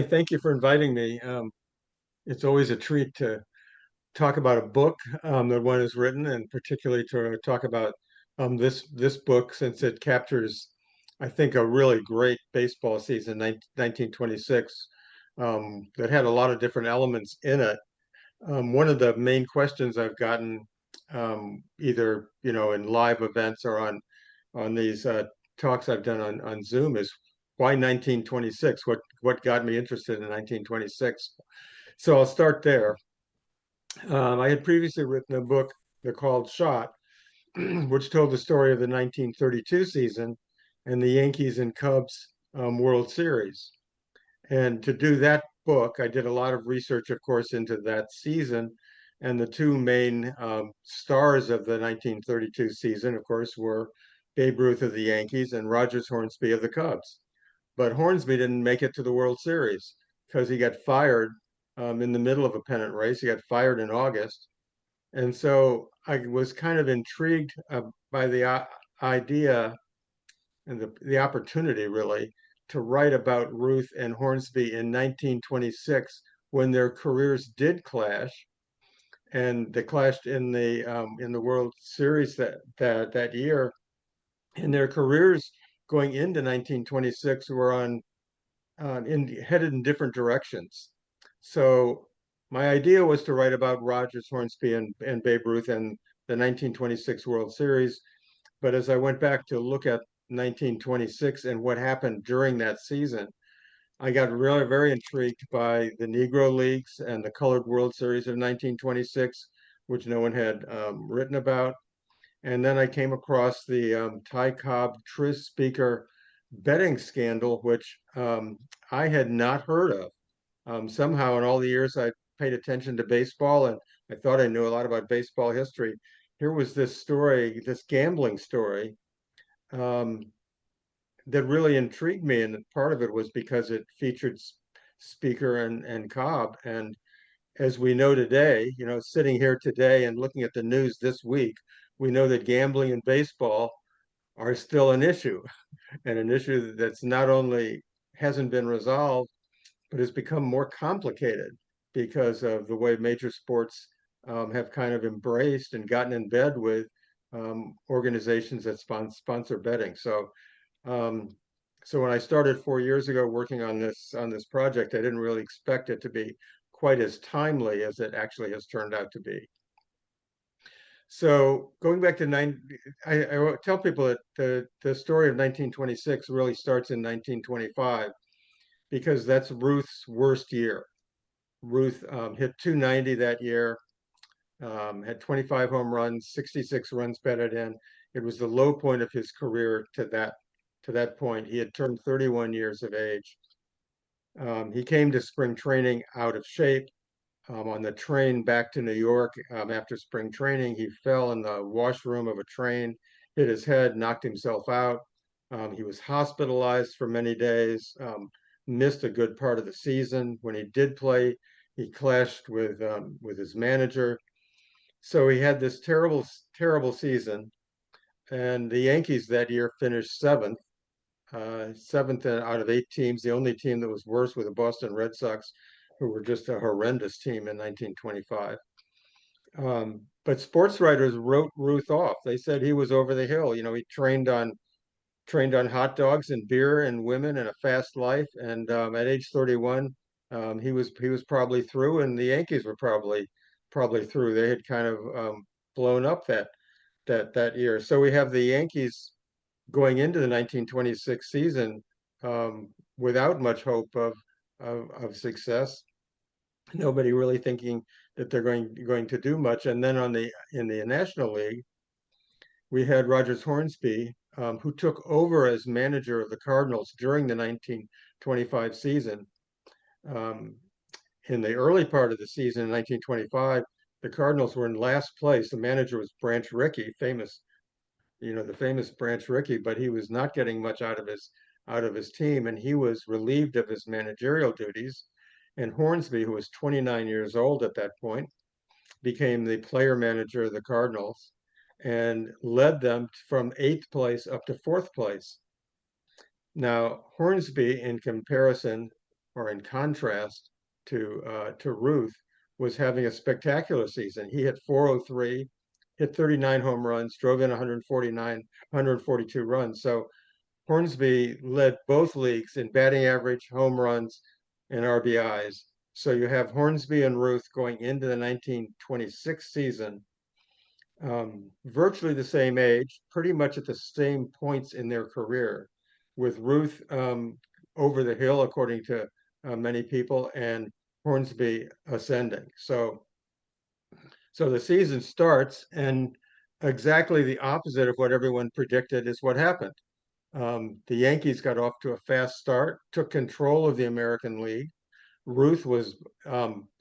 Thank you for inviting me. It's always a treat to talk about a book that one has written, and particularly to talk about this book since it captures, I think, a really great baseball season, 1926, that had a lot of different elements in it. One of the main questions I've gotten, either in live events or on these talks I've done on Zoom, is why 1926? What got me interested in 1926? So I'll start there. I had previously written a book called Shot, which told the story of the 1932 season and the Yankees and Cubs World Series. And to do that book, I did a lot of research, of course, into that season. And the two main stars of the 1932 season, of course, were Babe Ruth of the Yankees and Rogers Hornsby of the Cubs. But Hornsby didn't make it to the World Series because he got fired in the middle of a pennant race. He got fired in August. And so I was kind of intrigued by the idea and the opportunity, really, to write about Ruth and Hornsby in 1926 when their careers did clash, and they clashed in the World Series that year. And their careers going into 1926 were headed in different directions. So my idea was to write about Rogers, Hornsby, and Babe Ruth and the 1926 World Series. But as I went back to look at 1926 and what happened during that season, I got really very intrigued by the Negro Leagues and the Colored World Series of 1926, which no one had written about. And then I came across the Ty Cobb Tris Speaker betting scandal, which I had not heard of. Somehow, in all the years I paid attention to baseball, and I thought I knew a lot about baseball history, here was this story, this gambling story, um, that really intrigued me. And part of it was because it featured Speaker and Cobb. And as we know today, sitting here today and looking at the news this week, we know that gambling and baseball are still an issue, and an issue that's not only hasn't been resolved, but has become more complicated because of the way major sports have kind of embraced and gotten in bed with organizations that sponsor betting. Um, so when I started 4 years ago working on this project, I didn't really expect it to be quite as timely as it actually has turned out to be. So going back to I tell people that the story of 1926 really starts in 1925 because that's Ruth's worst year. Ruth hit 290 that year, had 25 home runs, 66 runs batted in. It was the low point of his career to that point. He had turned 31 years of age. He came to spring training out of shape. On the train back to New York after spring training, he fell in the washroom of a train, hit his head, knocked himself out. He was hospitalized for many days, missed a good part of the season. When he did play, he clashed with his manager. So he had this terrible, terrible season. And the Yankees that year finished seventh out of eight teams. The only team that was worse were the Boston Red Sox, who were just a horrendous team in 1925. But sports writers wrote Ruth off. They said he was over the hill. He trained on hot dogs and beer and women and a fast life. And at age 31, he was probably through, and the Yankees were probably through. They had kind of blown up that year. So we have the Yankees going into the 1926 season without much hope of success. Nobody really thinking that they're going to do much. And then in the National League, we had Rogers Hornsby, who took over as manager of the Cardinals during the 1925 season. Um, in the early part of the season in 1925, the Cardinals were in last place. The manager was Branch Rickey, the famous Branch Rickey, but he was not getting much out of his team, and he was relieved of his managerial duties. And Hornsby, who was 29 years old at that point, became the player manager of the Cardinals and led them from eighth place up to fourth place. Now, Hornsby, in comparison, or in contrast to Ruth, was having a spectacular season. He hit 403, hit 39 home runs, drove in 142 runs. So Hornsby led both leagues in batting average, home runs, and RBIs. So you have Hornsby and Ruth going into the 1926 season, virtually the same age, pretty much at the same points in their career, with Ruth over the hill, according to many people, and Hornsby ascending. So the season starts, and exactly the opposite of what everyone predicted is what happened. The Yankees got off to a fast start, took control of the American League. Ruth was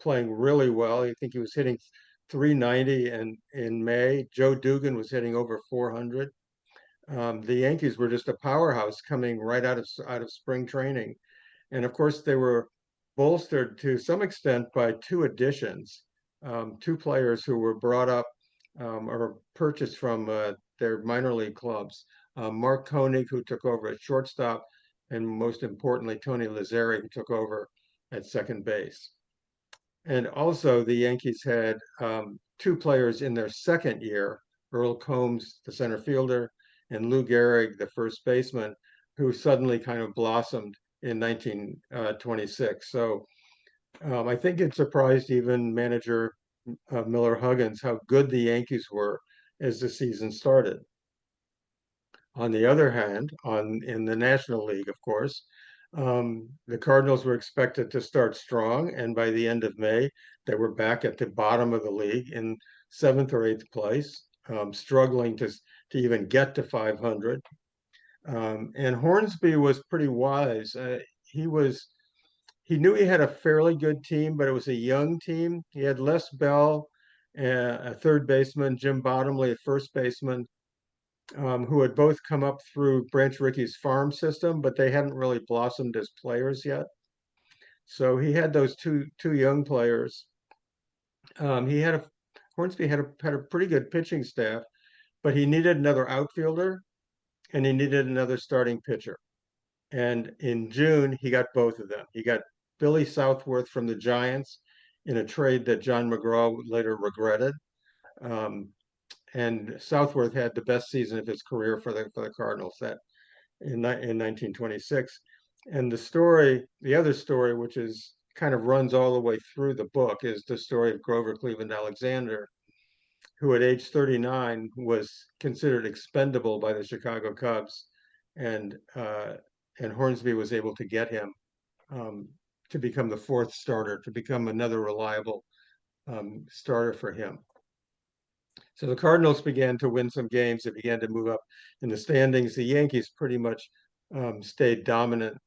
playing really well. I think he was hitting 390 in May. Joe Dugan was hitting over 400. The Yankees were just a powerhouse coming right out of spring training, and of course they were bolstered to some extent by two additions, two players who were brought up or purchased from their minor league clubs. Mark Koenig, who took over at shortstop, and most importantly, Tony Lazzeri, who took over at second base. And also, the Yankees had two players in their second year, Earl Combs, the center fielder, and Lou Gehrig, the first baseman, who suddenly kind of blossomed in 1926. So I think it surprised even manager Miller Huggins how good the Yankees were as the season started. On the other hand, in the National League, of course, the Cardinals were expected to start strong, and by the end of May, they were back at the bottom of the league in seventh or eighth place, struggling to even get to 500. And Hornsby was pretty wise. He knew he had a fairly good team, but it was a young team. He had Les Bell, a third baseman, Jim Bottomley, a first baseman, who had both come up through Branch Rickey's farm system, but they hadn't really blossomed as players yet. So he had those two young players. He had a Hornsby had a pretty good pitching staff, but he needed another outfielder and he needed another starting pitcher. And in June, he got both of them. He got Billy Southworth from the Giants in a trade that John McGraw later regretted. Um, and Southworth had the best season of his career for the Cardinals that in 1926. And the other story, which is kind of runs all the way through the book, is the story of Grover Cleveland Alexander, who at age 39 was considered expendable by the Chicago Cubs, and Hornsby was able to get him um, to become the fourth starter, to become another reliable starter for him. So the Cardinals began to win some games. They began to move up in the standings. The Yankees pretty much stayed dominant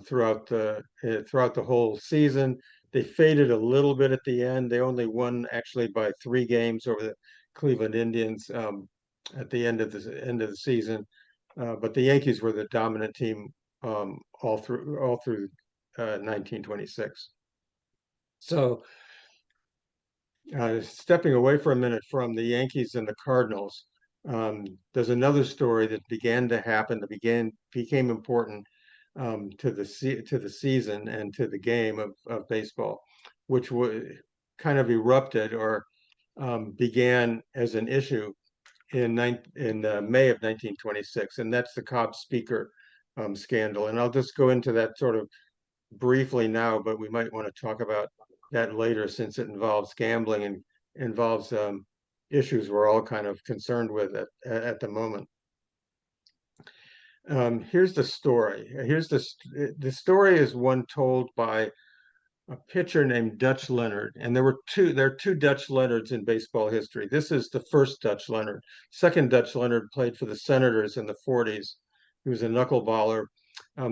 throughout the whole season. They faded a little bit at the end. They only won actually by 3 games over the Cleveland Indians at the end of the season. But the Yankees were the dominant team all through 1926. So stepping away for a minute from the Yankees and the Cardinals, there's another story that began to happen that became important to the season and to the game of baseball, which kind of erupted or began as an issue in May of 1926, and that's the Cobb speaker scandal. And I'll just go into that sort of briefly now, but we might want to talk about that later since it involves gambling and involves issues we're all kind of concerned with at the moment. Here's the story. The story is one told by a pitcher named Dutch Leonard, and there are two Dutch Leonards in baseball history. This is the first Dutch Leonard. Second Dutch Leonard played for the Senators in the 40s. He was a knuckleballer.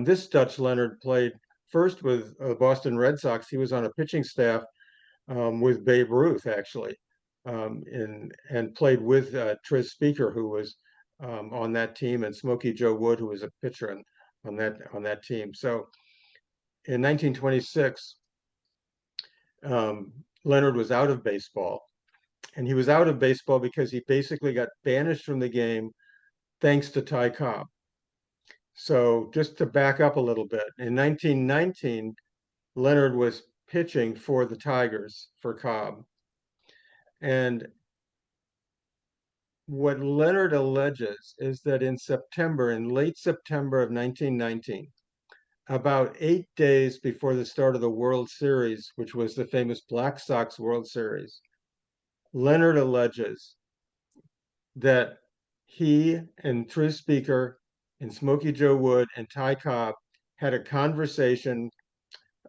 This Dutch Leonard played first with Boston Red Sox. He was on a pitching staff with Babe Ruth, actually, and played with Tris Speaker, who was on that team, and Smokey Joe Wood, who was a pitcher on that team. So in 1926, Leonard was out of baseball, and he was out of baseball because he basically got banished from the game thanks to Ty Cobb. So just to back up a little bit, in 1919, Leonard was pitching for the Tigers for Cobb. And what Leonard alleges is that in late September of 1919, about 8 days before the start of the World Series, which was the famous Black Sox World Series, Leonard alleges that he and Tris Speaker and Smokey Joe Wood and Ty Cobb had a conversation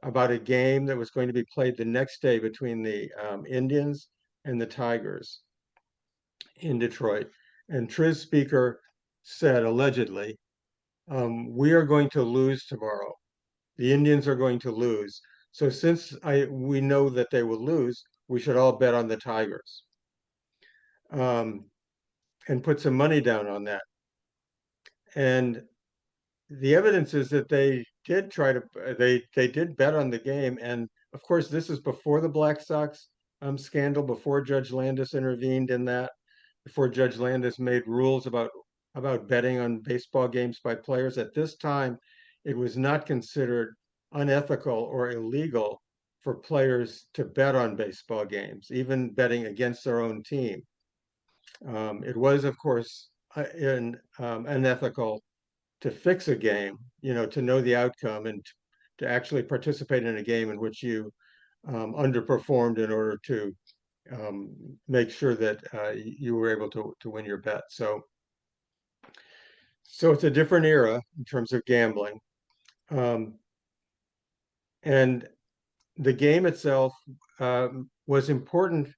about a game that was going to be played the next day between the Indians and the Tigers in Detroit. And Tris Speaker said, allegedly, we are going to lose tomorrow. The Indians are going to lose. So since we know that they will lose, we should all bet on the Tigers, um, and put some money down on that. And the evidence is that they did they did bet on the game. And of course, this is before the Black Sox scandal, before Judge Landis intervened in that, before Judge Landis made rules about betting on baseball games by players. At this time, it was not considered unethical or illegal for players to bet on baseball games, even betting against their own team. It was, of course, unethical to fix a game, to know the outcome and to actually participate in a game in which you underperformed in order to make sure that you were able to win your bet. So it's a different era in terms of gambling. Um, and the game itself was important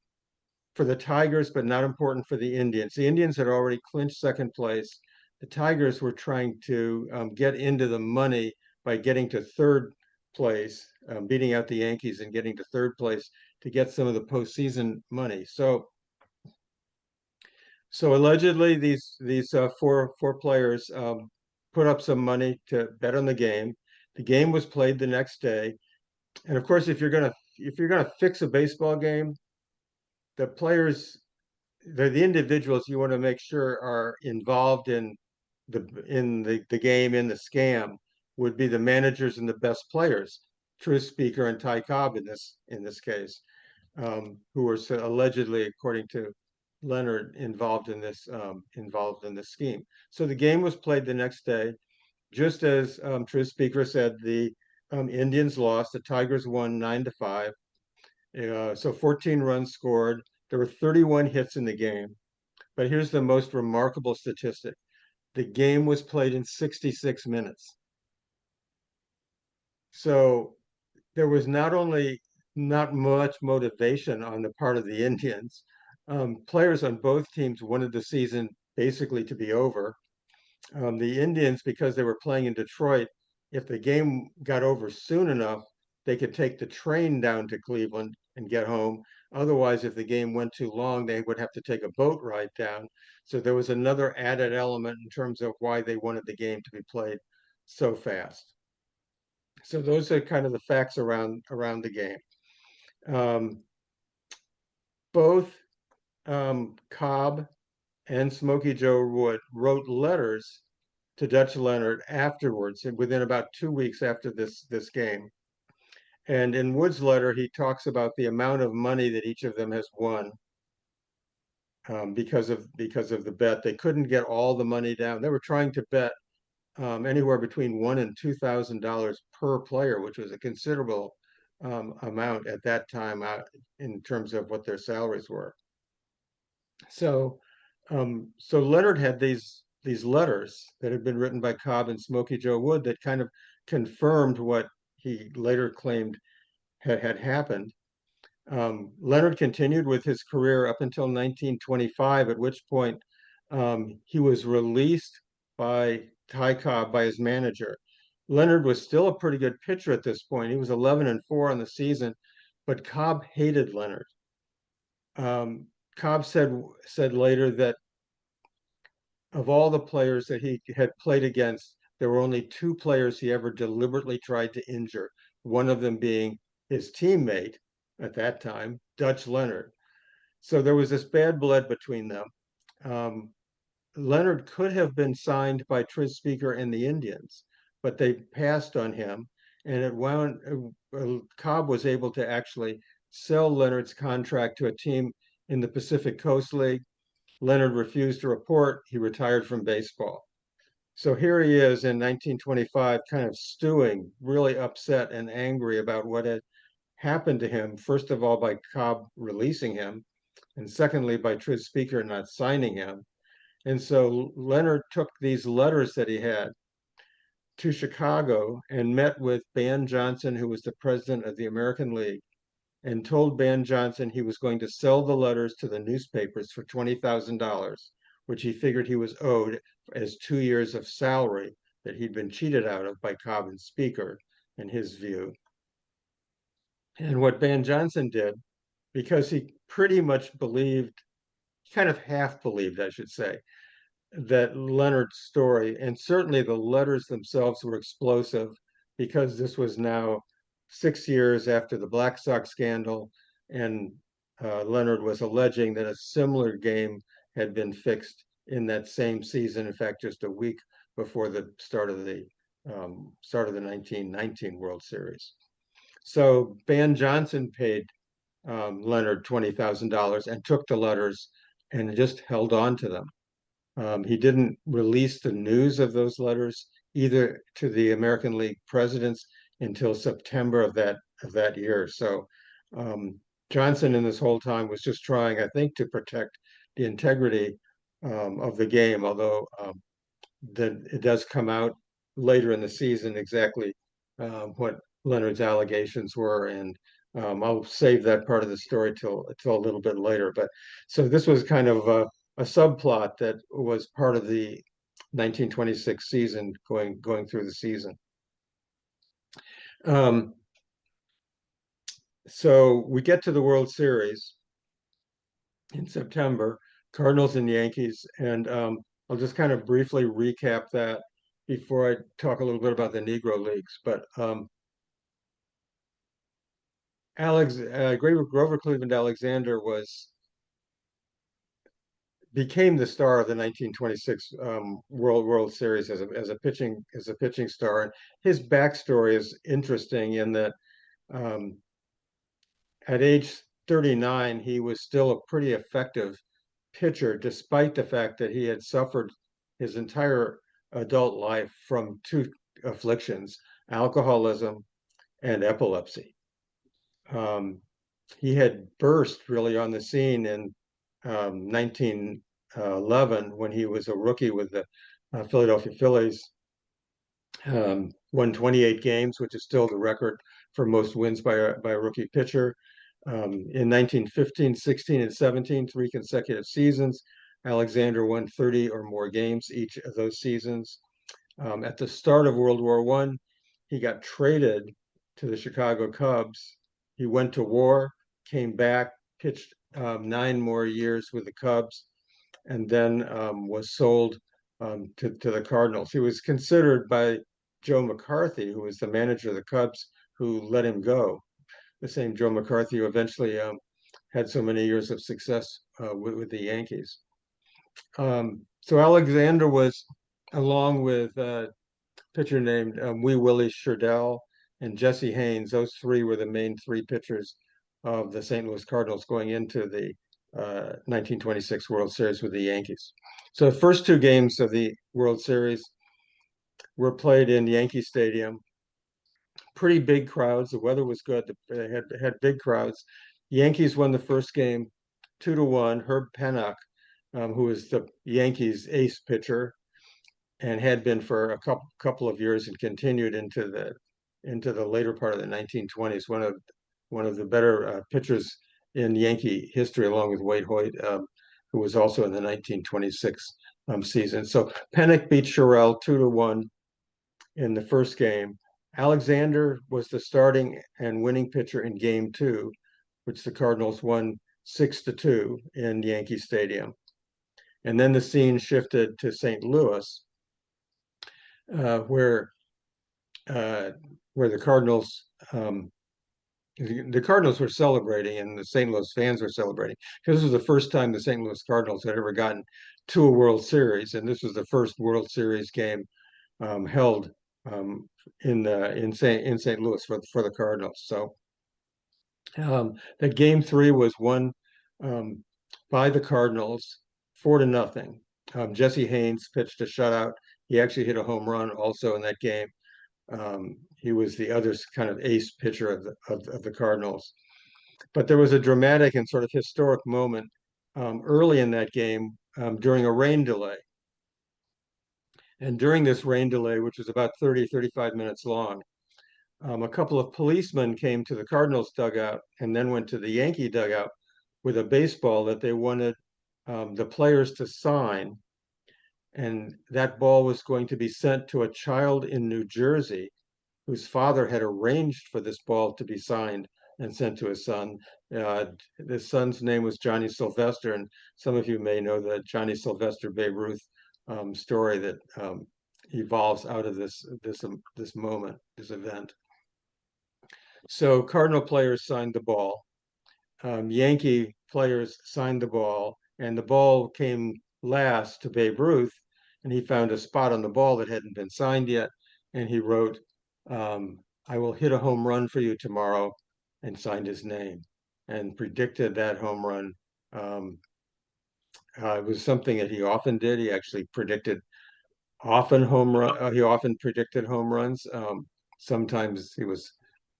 for the Tigers, but not important for the Indians. The Indians had already clinched second place. The Tigers were trying to get into the money by getting to third place, beating out the Yankees and getting to third place to get some of the postseason money. So allegedly, these four players put up some money to bet on the game. The game was played the next day, and of course, if you're gonna fix a baseball game, the players, the individuals you want to make sure are involved in the game, in the scam, would be the managers and the best players, Truth Speaker and Ty Cobb in this case, who were allegedly, according to Leonard, involved in this scheme. So the game was played the next day, just as Truth Speaker said. The Indians lost. The Tigers won 9-5. So 14 runs scored. There were 31 hits in the game. But here's the most remarkable statistic: the game was played in 66 minutes. So there was not only not much motivation on the part of the Indians, players on both teams wanted the season basically to be over. The Indians, because they were playing in Detroit, if the game got over soon enough, they could take the train down to Cleveland and get home. Otherwise, if the game went too long, they would have to take a boat ride down. So there was another added element in terms of why they wanted the game to be played so fast. So those are kind of the facts around the game. Um, both Cobb and Smokey Joe Wood wrote letters to Dutch Leonard afterwards, within about 2 weeks after this game. And in Wood's letter, he talks about the amount of money that each of them has won, because of the bet. They couldn't get all the money down. They were trying to bet anywhere between $1,000 and $2,000 per player, which was a considerable amount at that time, in terms of what their salaries were. So Leonard had these letters that had been written by Cobb and Smokey Joe Wood that kind of confirmed what he later claimed had happened. Leonard continued with his career up until 1925, at which point he was released by Ty Cobb, by his manager. Leonard was still a pretty good pitcher at this point. He was 11-4 on the season, but Cobb hated Leonard. Cobb said later that of all the players that he had played against, there were only two players he ever deliberately tried to injure, one of them being his teammate at that time, Dutch Leonard. So there was this bad blood between them. Leonard could have been signed by Tris Speaker and the Indians, but they passed on him. and Cobb was able to actually sell Leonard's contract to a team in the Pacific Coast League. Leonard refused to report. He retired from baseball. So here he is in 1925, kind of stewing, really upset and angry about what had happened to him, first of all, by Cobb releasing him, and secondly, by Tris Speaker not signing him. And so Leonard took these letters that he had to Chicago and met with Ban Johnson, who was the president of the American League, and told Ban Johnson he was going to sell the letters to the newspapers for $20,000, which he figured he was owed as 2 years of salary that he'd been cheated out of by Cobb and Speaker, in his view. And what Ban Johnson did, because he pretty much believed, kind of half believed, I should say, that Leonard's story, and certainly the letters themselves were explosive, because this was now 6 years after the Black Sox scandal, and Leonard was alleging that a similar game had been fixed in that same season. In fact, just a week before the start of the 1919 World Series. So Ban Johnson paid Leonard $20,000 and took the letters and just held on to them. He didn't release the news of those letters either to the American League presidents until September of that year. So Johnson in this whole time was just trying, I think, to protect the integrity of the game, although then it does come out later in the season exactly what Leonard's allegations were, and I'll save that part of the story till a little bit later. But so this was kind of a subplot that was part of the 1926 season, going through the season. So we get to the World Series in September, Cardinals and Yankees, and I'll just kind of briefly recap that before I talk a little bit about the Negro Leagues. But Grover Cleveland Alexander became the star of the 1926 World Series as a pitching star. And his backstory is interesting in that at age 39, he was still a pretty effective pitcher, despite the fact that he had suffered his entire adult life from two afflictions: alcoholism and epilepsy. He had burst really on the scene in 1911 when he was a rookie with the Philadelphia Phillies. Won 28 games, which is still the record for most wins by a rookie pitcher. In 1915, 16, and 17, 3 consecutive seasons, Alexander won 30 or more games each of those seasons. At the start of World War I, he got traded to the Chicago Cubs. He went to war, came back, pitched 9 more years with the Cubs, and then was sold to the Cardinals. He was considered by Joe McCarthy, who was the manager of the Cubs, who let him go. The same Joe McCarthy who eventually had so many years of success with the Yankees. So Alexander was, along with a pitcher named Wee Willie Sherdell and Jesse Haynes, those three were the main 3 pitchers of the St. Louis Cardinals going into the 1926 World Series with the Yankees. So the first 2 games of the World Series were played in Yankee Stadium. Pretty big crowds. The weather was good. They had big crowds. The Yankees won the first game 2-1. Herb Pennock, who was the Yankees' ace pitcher and had been for a couple of years and continued into the later part of the 1920s, one of the better pitchers in Yankee history, along with Wade Hoyt, who was also in the 1926 season. So Pennock beat Sherrill 2-1 in the first game. Alexander was the starting and winning pitcher in game 2, which the Cardinals won 6-2 in Yankee Stadium. And then the scene shifted to St. Louis, where the Cardinals were celebrating, and the St. Louis fans were celebrating, because this was the first time the St. Louis Cardinals had ever gotten to a World Series, and this was the first World Series game held in St. Louis for the Cardinals. So that game three was won um, by the Cardinals 4-0. Jesse Haynes pitched a shutout. He actually hit a home run also in that game. He was the other kind of ace pitcher of the Cardinals. But there was a dramatic and sort of historic moment early in that game during a rain delay. And during this rain delay, which was about 30, 35 minutes long, a couple of policemen came to the Cardinals dugout and then went to the Yankee dugout with a baseball that they wanted the players to sign. And that ball was going to be sent to a child in New Jersey whose father had arranged for this ball to be signed and sent to his son. The son's name was Johnny Sylvester, and some of you may know the Johnny Sylvester Babe Ruth story that evolves out of this moment, this event. So Cardinal players signed the ball. Yankee players signed the ball, and the ball came last to Babe Ruth, and he found a spot on the ball that hadn't been signed yet, and he wrote, "I will hit a home run for you tomorrow," and signed his name, and predicted that home run. It was something that he often did. He actually predicted often home run. He often predicted home runs. Sometimes he was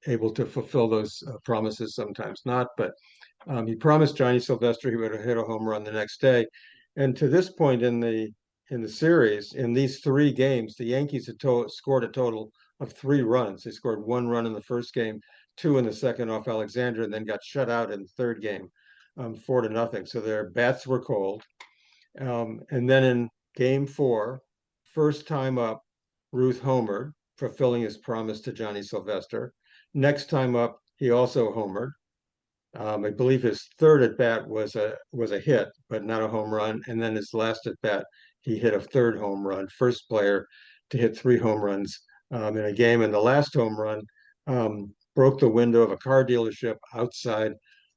able to fulfill those promises, sometimes not. But he promised Johnny Sylvester he would hit a home run the next day. And to this point in the series, in these three games, the Yankees had scored a total of 3 runs. They scored 1 run in the first game, 2 in the second off Alexander, and then got shut out in the third game, 4-0. So their bats were cold. And then in game four, first time up, Ruth homered, fulfilling his promise to Johnny Sylvester. Next time up, he also homered. I believe his third at bat was a hit, but not a home run. And then his last at bat, he hit a third home run. First player to hit 3 home runs in a game. And the last home run broke the window of a car dealership outside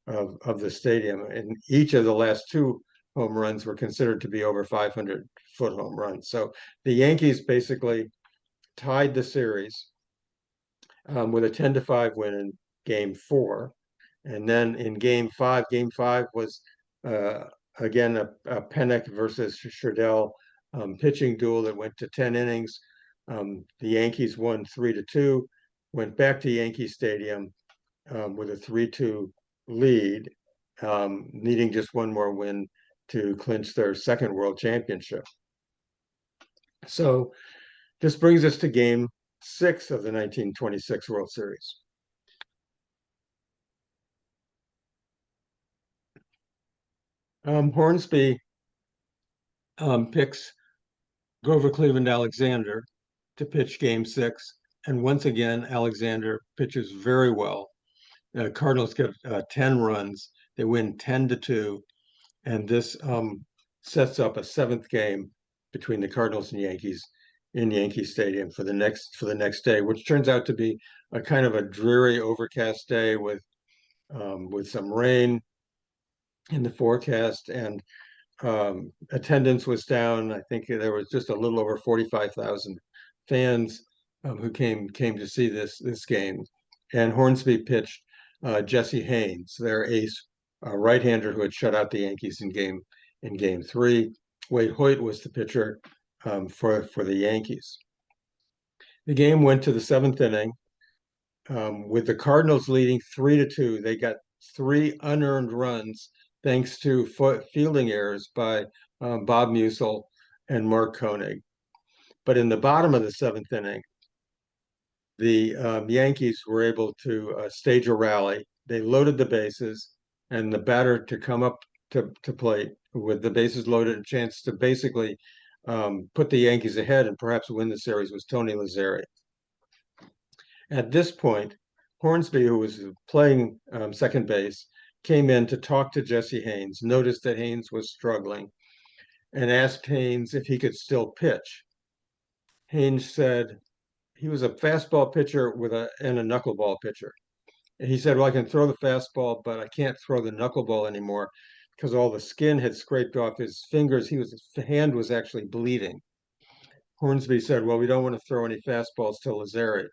of the stadium. And each of the last 2 home runs were considered to be over 500-foot home runs. So the Yankees basically tied the series with a 10-5 win in game four. And then in game five was again a Pennock versus Scherzel pitching duel that went to 10 innings. The Yankees won 3-2, went back to Yankee Stadium with a 3-2 lead, needing just one more win to clinch their second world championship. So this brings us to game 6 of the 1926 World Series. Hornsby picks Grover Cleveland Alexander to pitch game 6. And once again, Alexander pitches very well. Cardinals get 10 runs. They win 10-2. And this sets up a 7th game between the Cardinals and Yankees in Yankee Stadium for the next day, which turns out to be a kind of a dreary, overcast day with some rain in the forecast, and attendance was down. I think there was just a little over 45,000 fans who came to see this game. And Hornsby pitched Jesse Haynes, their ace right-hander who had shut out the Yankees in game 3. Wade Hoyt was the pitcher for the Yankees. The game went to the 7th inning with the Cardinals leading 3-2. They got 3 unearned runs thanks to fielding errors by Bob Musil and Mark Koenig. But in the bottom of the 7th inning, the Yankees were able to stage a rally. They loaded the bases, and the batter to come up to plate with the bases loaded, a chance to basically put the Yankees ahead and perhaps win the series, was Tony Lazzeri. At this point, Hornsby, who was playing second base, came in to talk to Jesse Haynes, noticed that Haynes was struggling, and asked Haynes if he could still pitch. Haynes said he was a fastball pitcher and a knuckleball pitcher. And he said, "Well, I can throw the fastball, but I can't throw the knuckleball anymore because all the skin had scraped off his fingers. His hand was actually bleeding." Hornsby said, "Well, we don't want to throw any fastballs to Lazzeri."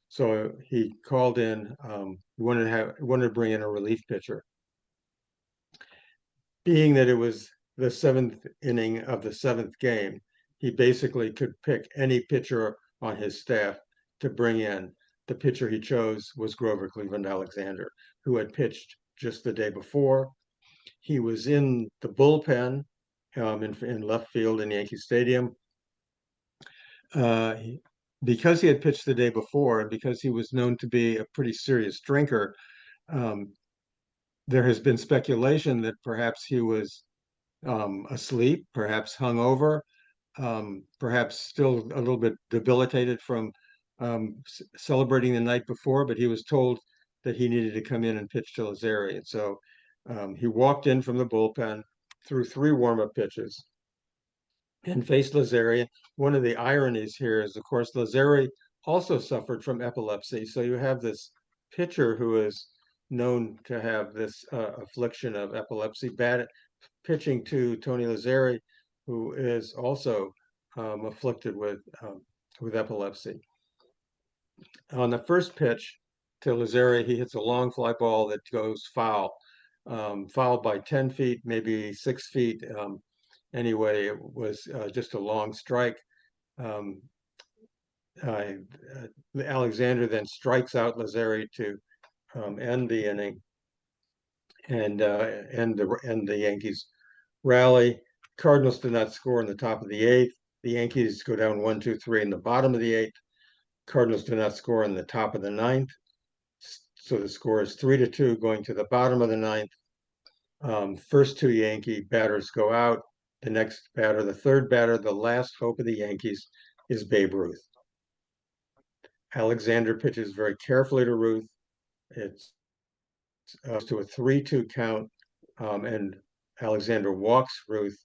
So he called in. He wanted to bring in a relief pitcher. Being that it was the seventh inning of the seventh game, he basically could pick any pitcher on his staff to bring in. The pitcher he chose was Grover Cleveland Alexander, who had pitched just the day before. He was in the bullpen in left field in Yankee Stadium. Uh, because he had pitched the day before and because he was known to be a pretty serious drinker, um, there has been speculation that perhaps he was asleep, perhaps hungover, perhaps still a little bit debilitated from celebrating the night before, but he was told that he needed to come in and pitch to Lazzeri. And so he walked in from the bullpen, threw three warm-up pitches, and faced Lazzeri. One of the ironies here is, of course, Lazzeri also suffered from epilepsy. So you have this pitcher who is known to have this affliction of epilepsy, bad pitching to Tony Lazzeri, who is also afflicted with epilepsy. On the first pitch to Lazzeri, he hits a long fly ball that goes foul, fouled by 10 feet, maybe 6 feet. Anyway, it was just a long strike. Um, Alexander then strikes out Lazzeri to end the inning and end the Yankees rally. Cardinals did not score in the top of the eighth. The Yankees go down 1-2-3 in the bottom of the eighth. Cardinals do not score in the top of the ninth. So the score is 3-2 going to the bottom of the ninth. First two Yankee batters go out. The next batter, the third batter, the last hope of the Yankees is Babe Ruth. Alexander pitches very carefully to Ruth. It's to a 3-2 count, and Alexander walks Ruth.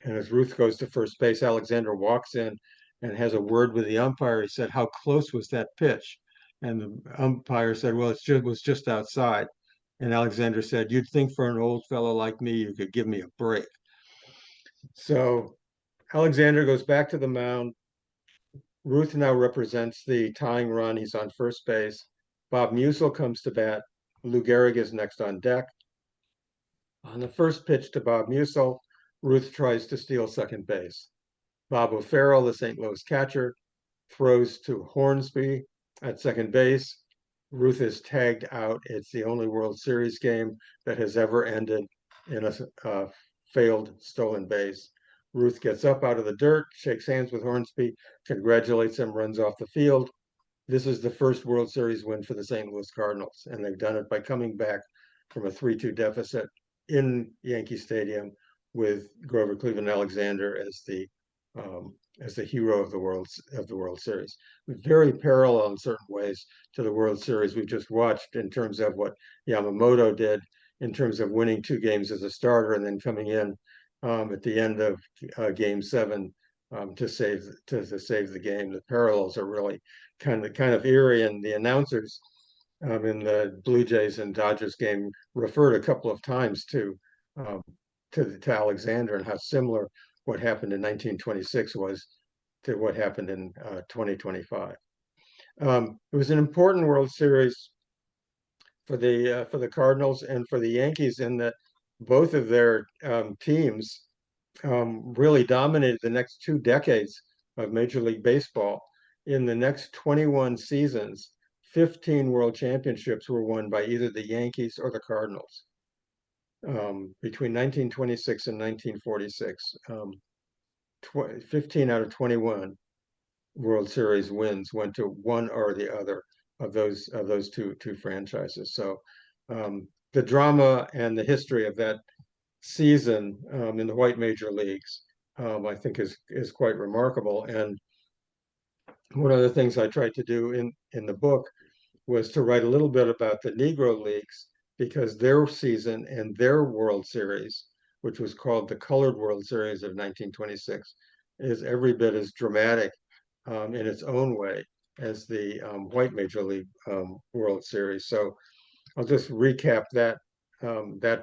And as Ruth goes to first base, Alexander walks in and has a word with the umpire. He said, "How close was that pitch?" And the umpire said, "Well, it was just outside." And Alexander said, "You'd think for an old fellow like me, you could give me a break." So Alexander goes back to the mound. Ruth now represents the tying run. He's on first base. Bob Musil comes to bat. Lou Gehrig is next on deck. On the first pitch to Bob Musil, Ruth tries to steal second base. Bob O'Farrell, the St. Louis catcher, throws to Hornsby at second base. Ruth is tagged out. It's the only World Series game that has ever ended in a failed stolen base. Ruth gets up out of the dirt, shakes hands with Hornsby, congratulates him, runs off the field. This is the first World Series win for the St. Louis Cardinals, and they've done it by coming back from a 3-2 deficit in Yankee Stadium with Grover Cleveland Alexander as the hero of the World Series. Very parallel in certain ways to the World Series we just watched in terms of what Yamamoto did in terms of winning 2 games as a starter and then coming in at the end of Game 7 to save the game. The parallels are really kind of eerie, and the announcers in the Blue Jays and Dodgers game referred a couple of times um, to Alexander and how similar what happened in 1926 was to what happened in 2025. It was an important World Series for the Cardinals and for the Yankees in that both of their teams really dominated the next 2 decades of Major League Baseball. In the next 21 seasons, 15 world championships were won by either the Yankees or the Cardinals. Between 1926 and 1946, 15 out of 21 World Series wins went to one or the other of those two franchises. So the drama and the history of that season in the white major leagues, I think is quite remarkable. And one of the things I tried to do in the book was to write a little bit about the Negro Leagues because their season and their World Series, which was called the Colored World Series of 1926, is every bit as dramatic in its own way as the white Major League World Series. So I'll just recap that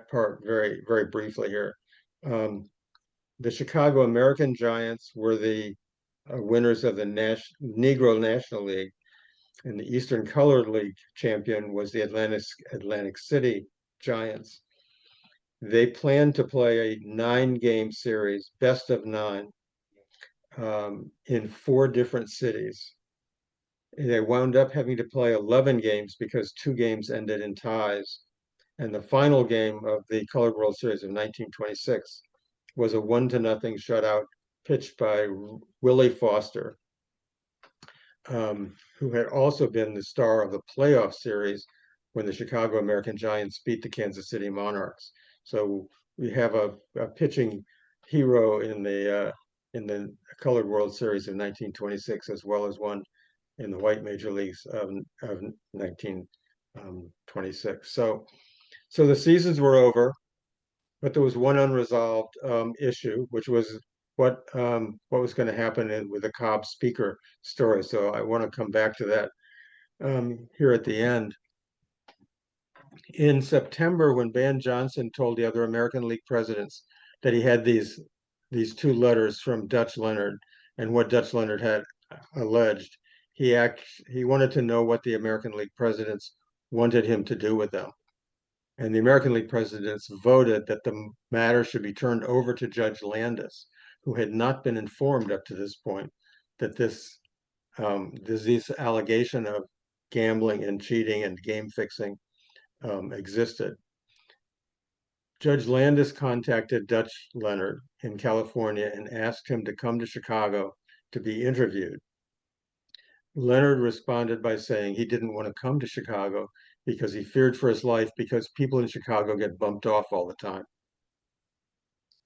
part very briefly here. The Chicago American Giants were the winners of the Negro National League, and the Eastern Colored League champion was the Atlantic City Giants. They planned to play a 9-game series, best of 9, in 4 different cities. They wound up having to play 11 games because 2 games ended in ties. And the final game of the Colored World Series of 1926 was a 1-0 shutout pitched by Willie Foster, who had also been the star of the playoff series when the Chicago American Giants beat the Kansas City Monarchs. So we have a pitching hero in the Colored World Series of 1926, as well as one in the white major leagues of 1926. So the seasons were over, but there was one unresolved issue, which was what was going to happen with the Cobb speaker story. So I want to come back to that here at the end. In September, when Van Johnson told the other American League presidents that he had these 2 letters from Dutch Leonard and what Dutch Leonard had alleged, he wanted to know what the American League presidents wanted him to do with them. And the American League presidents voted that the matter should be turned over to Judge Landis, who had not been informed up to this point that this disease allegation of gambling and cheating and game fixing existed. Judge Landis contacted Dutch Leonard in California and asked him to come to Chicago to be interviewed. Leonard responded by saying he didn't want to come to Chicago because he feared for his life because people in Chicago get bumped off all the time.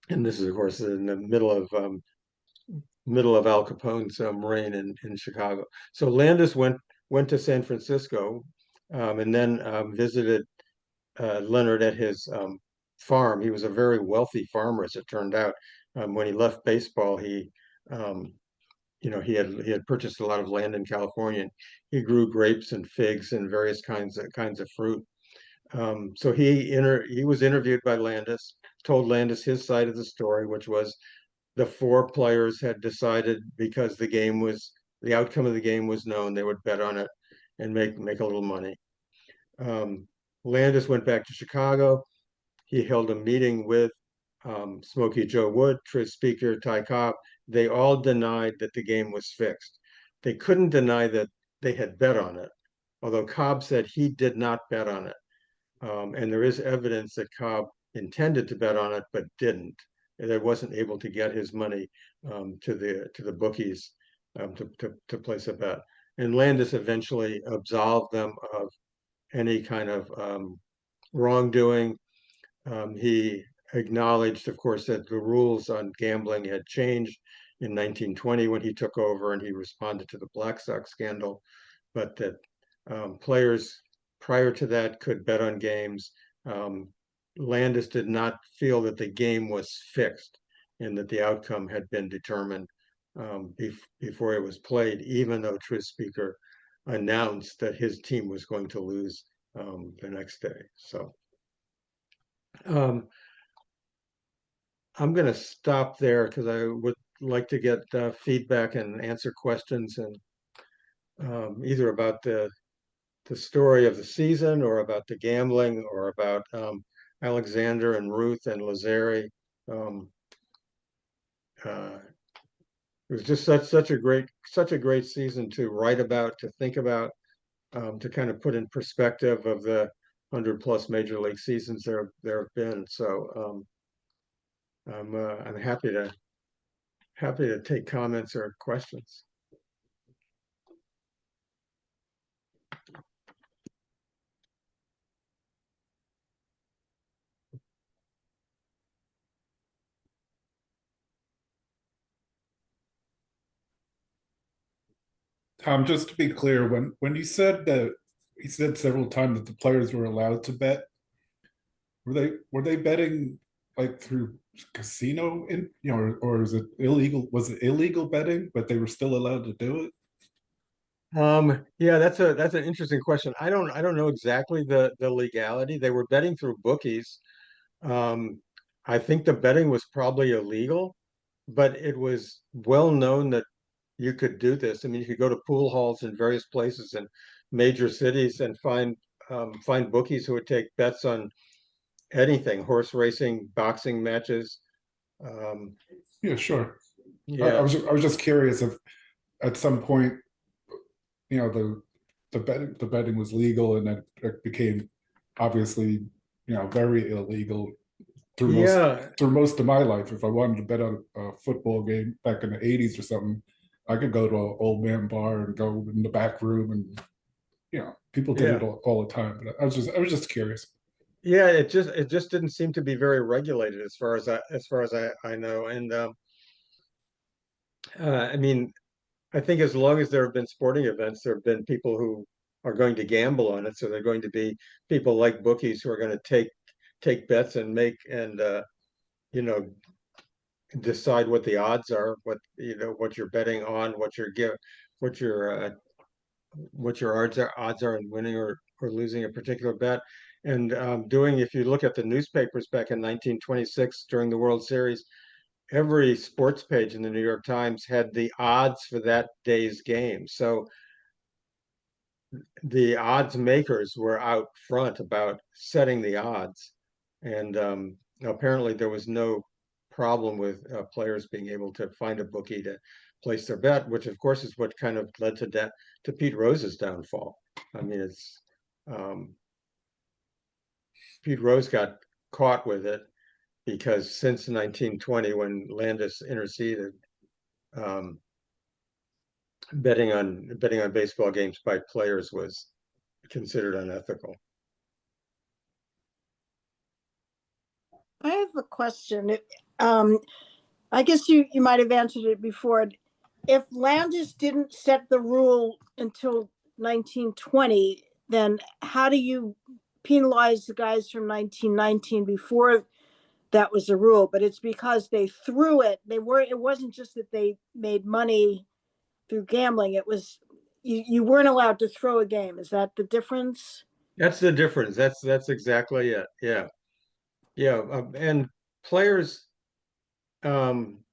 And this is, of course, in the middle of Al Capone's reign in Chicago. So Landis went to San Francisco and then visited Leonard at his farm. He was a very wealthy farmer, as it turned out. When he left baseball, he had purchased a lot of land in California. He grew grapes and figs and various kinds of fruit. So he was interviewed by Landis, told Landis his side of the story, which was the 4 players had decided because the outcome of the game was known, they would bet on it and make a little money. Landis went back to Chicago. He held a meeting with Smokey Joe Wood, Tris Speaker, Ty Cobb. They all denied that the game was fixed. They couldn't deny that they had bet on it, although Cobb said he did not bet on it. And there is evidence that Cobb intended to bet on it, but didn't. And wasn't able to get his money to the bookies to place a bet. And Landis eventually absolved them of any kind of wrongdoing. He acknowledged, of course, that the rules on gambling had changed in 1920 when he took over, and he responded to the Black Sox scandal, but that players prior to that could bet on games. Landis did not feel that the game was fixed and that the outcome had been determined before it was played, even though Tris Speaker announced that his team was going to lose the next day. So I'm going to stop there because I would like to get feedback and answer questions, and either about the story of the season or about the gambling or about Alexander and Ruth and Lazari. It was just such a great season to write about, to think about, to kind of put in perspective of the 100+ major league seasons there have been. So I'm happy to take comments or questions. Tom, just to be clear, when you said that he said several times that the players were allowed to bet, were they betting like through casino in or is it illegal? Was it illegal betting, but they were still allowed to do it? Yeah, that's an interesting question. I don't know exactly the legality. They were betting through bookies. Um, I think the betting was probably illegal, but it was well known that you could do this. I mean, you could go to pool halls in various places in major cities and find bookies who would take bets on anything, horse racing, boxing matches. Um, Yeah, sure. yeah, I was just curious if at some point, the betting was legal, and then it became obviously, very illegal through yeah, most of my life. If I wanted to bet on a football game back in the '80s or something, I could go to an old man bar and go in the back room, and people did it yeah, all the time. But I was just curious. yeah. It just didn't seem to be very regulated as far as I know. And I mean, I think as long as there have been sporting events, there have been people who are going to gamble on it. So they're going to be people like bookies who are going to take bets and make and you know decide what the odds are, what you're betting on, what your odds are in winning or losing a particular bet. And doing if you look at the newspapers back in 1926 during the World Series, every sports page in the New York Times had the odds for that day's game. So the odds makers were out front about setting the odds, and apparently there was no problem with players being able to find a bookie to place their bet, which of course is what kind of led to Pete Rose's downfall. I mean, it's um, Pete Rose got caught with it because since 1920, when Landis interceded, um, betting on baseball games by players was considered unethical. I have a question. Um, I guess you might have answered it before. If Landis didn't set the rule until 1920, then how do you penalize the guys from 1919 before that was the rule? But it's because they threw it. It wasn't just that they made money through gambling. It was you weren't allowed to throw a game. Is that the difference? That's the difference. That's exactly it. Yeah, yeah, and players um,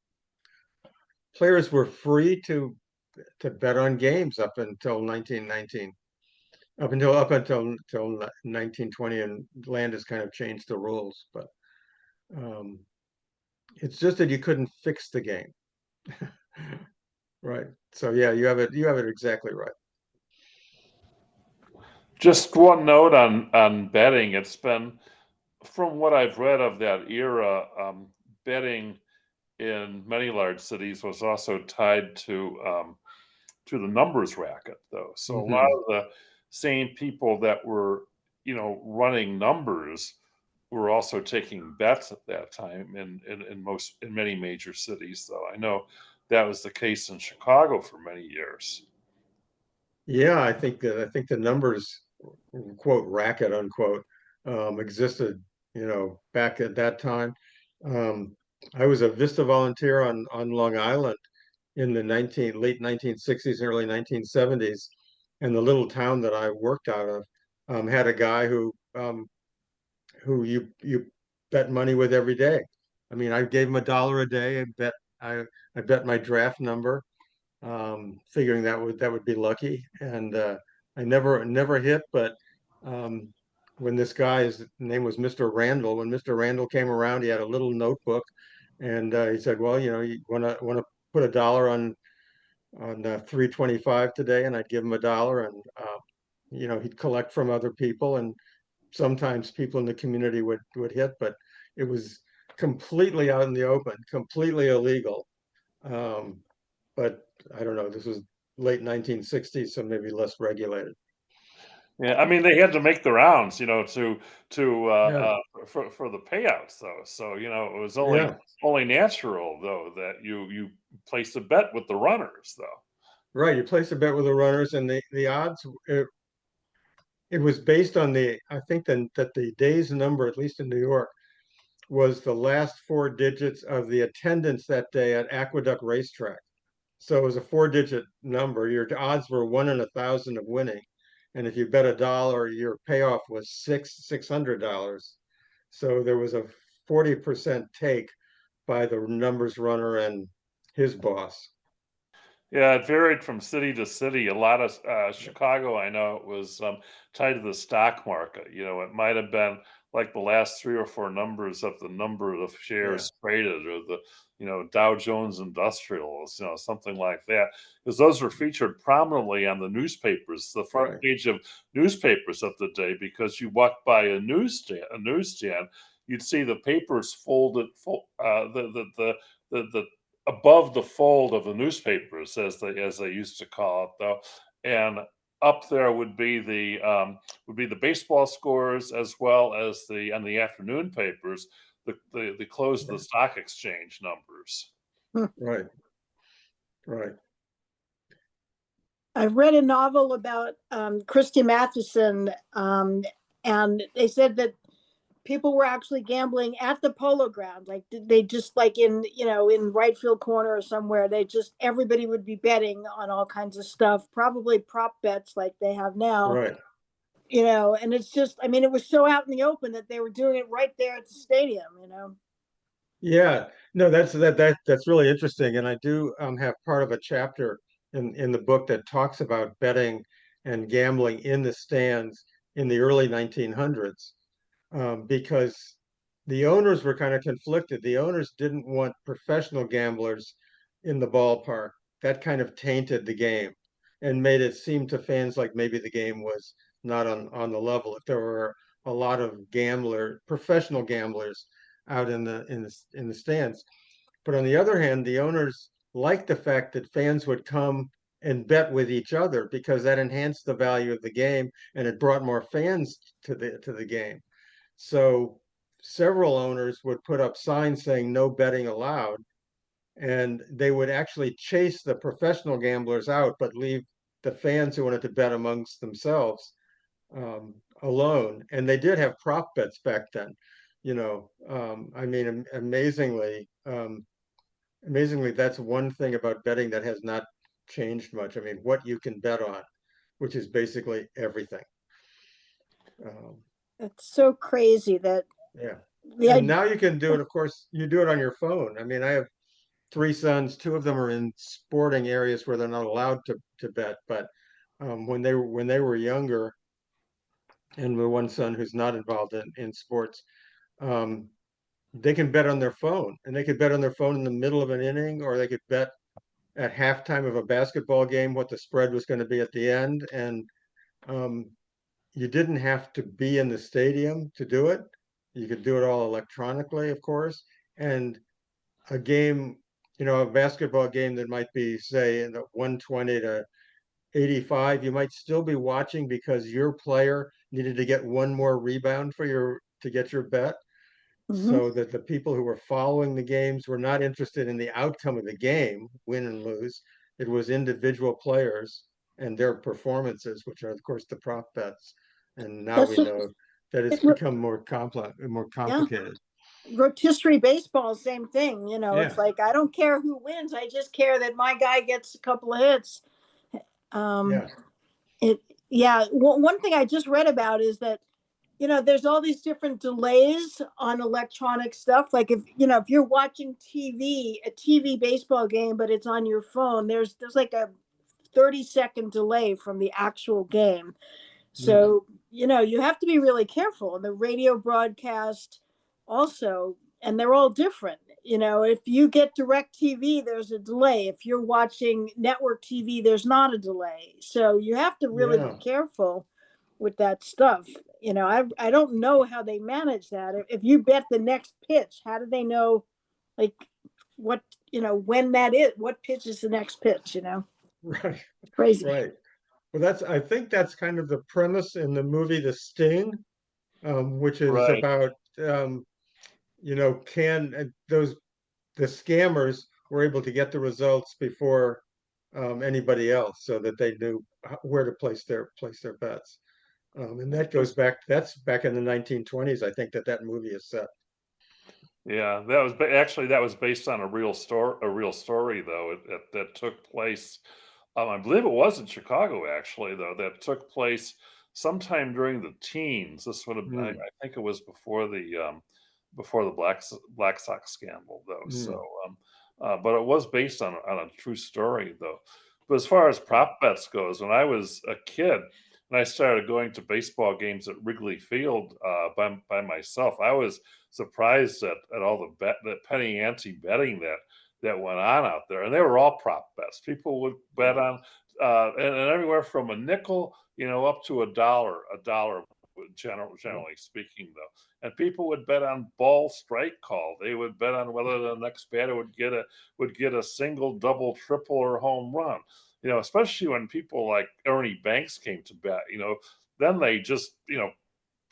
players were free to bet on games up until 1919, up until 1920, and Landis kind of changed the rules. But um, it's just that you couldn't fix the game, right? So yeah, you have it exactly right. Just one note on betting. It's been, from what I've read of that era, betting in many large cities was also tied to the numbers racket, though. So a lot Hmm. of the same people that were, running numbers were also taking bets at that time in many major cities. Though I know that was the case in Chicago for many years. Yeah, I think the numbers, quote, racket unquote, existed, back at that time. Um, I was a Vista volunteer on Long Island in the late 1960s, early 1970s, and the little town that I worked out of had a guy who you bet money with every day. I mean, I gave him $1 a day. I bet my draft number, figuring that would be lucky. And I never hit, but um, when this guy's name was Mr. Randall, when Mr. Randall came around, he had a little notebook, and he said, "Well, you want to put $1 on 325 today," and I'd give him $1, and he'd collect from other people, and sometimes people in the community would hit, but it was completely out in the open, completely illegal. Um, but I don't know, this was late 1960s, so maybe less regulated. Yeah, I mean they had to make the rounds, to Yeah, for the payouts though. So it was yeah, only natural though that you place a bet with the runners though. right. You place a bet with the runners, and the odds. It was based on I think that the day's number, at least in New York, was the last four digits of the attendance that day at Aqueduct Racetrack. So it was a four-digit number. Your odds were 1 in 1,000 of winning, and if you bet $1, your payoff was $600. So there was a 40% take by the numbers runner and his boss. Yeah, it varied from city to city. A lot of Chicago, I know it was tied to the stock market. It might have been like the last three or four numbers of the number of Yeah, shares traded, or the Dow Jones Industrials, something like that, because those were featured prominently on the newspapers, the front right, page of newspapers of the day. Because you walked by a newsstand, you'd see the papers folded, the above the fold of the newspapers, as they used to call it, though, and up there would be the baseball scores, as well as the afternoon papers, the close of the stock exchange numbers. right, right. I read a novel about Christy Matheson, and they said that people were actually gambling at the polo ground. Like they just like in right field corner or somewhere. They just everybody would be betting on all kinds of stuff, probably prop bets like they have now. Right. And it's just, I mean, it was so out in the open that they were doing it right there at the stadium. Yeah, no, that's really interesting, and I do have part of a chapter in the book that talks about betting and gambling in the stands in the early 1900s, because the owners were kind of conflicted. The owners didn't want professional gamblers in the ballpark. That kind of tainted the game and made it seem to fans like maybe the game was not on the level. If there were a lot of professional gamblers out in the stands. But on the other hand, the owners liked the fact that fans would come and bet with each other because that enhanced the value of the game and it brought more fans to the game. So several owners would put up signs saying no betting allowed, and they would actually chase the professional gamblers out, but leave the fans who wanted to bet amongst themselves alone. And they did have prop bets back then. I mean, amazingly, that's one thing about betting that has not changed much. I mean, what you can bet on, which is basically everything. Um, It's so crazy that yeah. the And idea. now you can do it, of course, you do it on your phone. I mean, I have three sons, two of them are in sporting areas where they're not allowed to bet, but when they were younger, and the one son who's not involved in sports, um, they can bet on their phone, and they could bet on their phone in the middle of an inning, or they could bet at halftime of a basketball game what the spread was going to be at the end. And um, you didn't have to be in the stadium to do it. You could do it all electronically, of course. And a game, a basketball game that might be, say, in the 120 to 85, you might still be watching because your player needed to get one more rebound to get your bet, Mhm. so that the people who were following the games were not interested in the outcome of the game, win and lose. It was individual players and their performances, which are, of course, the prop bets. And now That's we just, know that it's it, become more complex, more yeah. complicated. Rotisserie baseball, same thing. It's Yeah, like I don't care who wins. I just care that my guy gets a couple of hits. Um, yeah, it Yeah. One thing I just read about is that there's all these different delays on electronic stuff. Like if you're watching a TV baseball game, but it's on your phone, there's like a 30-second delay from the actual game. mm, So, you have to be really careful. And the radio broadcast also, and they're all different. If you get direct TV, there's a delay. If you're watching network TV, there's not a delay. So you have to really be yeah, careful with that stuff. I don't know how they manage that. If you bet the next pitch, how do they know, like, what, when that is, what pitch is the next pitch? right, Crazy. right. Well, I think that's kind of the premise in the movie The Sting, which is Right. about, can the scammers were able to get the results before anybody else, so that they knew where to place their bets. And that's back in the 1920s. I think that movie is set. Yeah, that was based on a real story, though. That took place. I believe it was in Chicago, actually, though. That took place sometime during the teens. This would have, I Mm, think it was before the Black Sox scandal, though. So, mm, but it was based on a true story, though. But as far as prop bets goes, when I was a kid and I started going to baseball games at Wrigley Field by myself, I was surprised at all the penny ante betting that went on out there, and they were all prop bets. People would bet on and everywhere from a nickel, up to a dollar. Generally speaking, though, and people would bet on ball strike call. They would bet on whether the next batter would get a single, double, triple, or home run. Especially when people like Ernie Banks came to bet. Then they just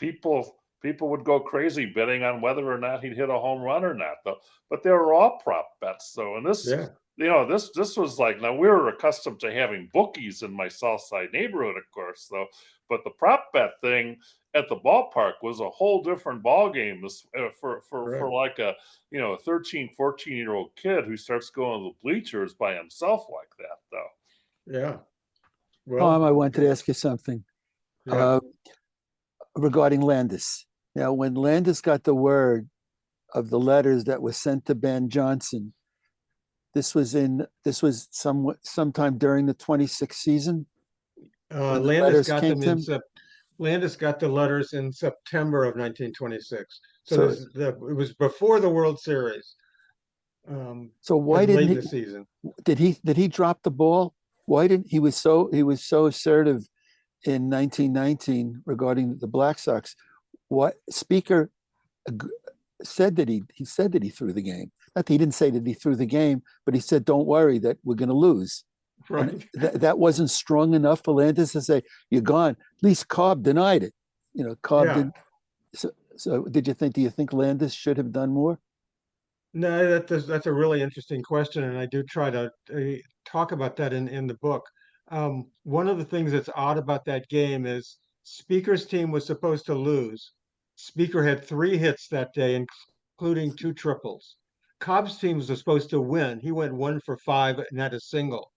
people would go crazy betting on whether or not he'd hit a home run or not, though. But they were all prop bets, though. And this, Yeah. this was like, now we were accustomed to having bookies in my South Side neighborhood, of course, though. But the prop bet thing at the ballpark was a whole different ball game. This for like a 13, 14-year-old kid who starts going to the bleachers by himself like that, though. Yeah. Tom, I wanted to ask you something Yeah. regarding Landis. Now, when Landis got the word of the letters that were sent to Ben Johnson, this was sometime during the 26th season. Landis got them in Landis got the letters in September of 1926. So it was before the World Series. So why late didn't in the season? Did he drop the ball? Why didn't he was so assertive in 1919 regarding the Black Sox? What Speaker said that he said that he threw the game. Not that he didn't say that he threw the game, but he said, "Don't worry, that we're going to lose." Right. That wasn't strong enough for Landis to say, "You're gone." At least Cobb denied it. Cobb did. So do you think Landis should have done more? No, that's a really interesting question, and I do try to talk about that in the book. One of the things that's odd about that game is Speaker's team was supposed to lose. Speaker had 3 hits that day, including 2 triples. Cobb's team was supposed to win. He went 1 for 5 and had a single.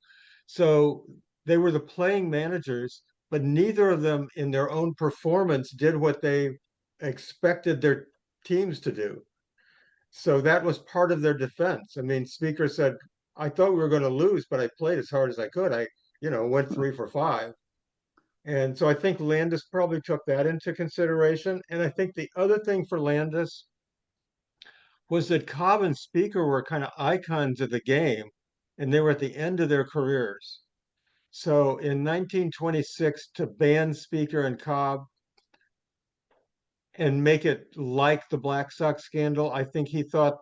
So they were the playing managers, but neither of them in their own performance did what they expected their teams to do. So that was part of their defense. I mean, Speaker said, I thought we were going to lose, but I played as hard as I could. I went 3 for 5. And so I think Landis probably took that into consideration. And I think the other thing for Landis was that Cobb and Speaker were kind of icons of the game, and they were at the end of their careers. So in 1926, to ban Speaker and Cobb and make it like the Black Sox scandal, I think he thought,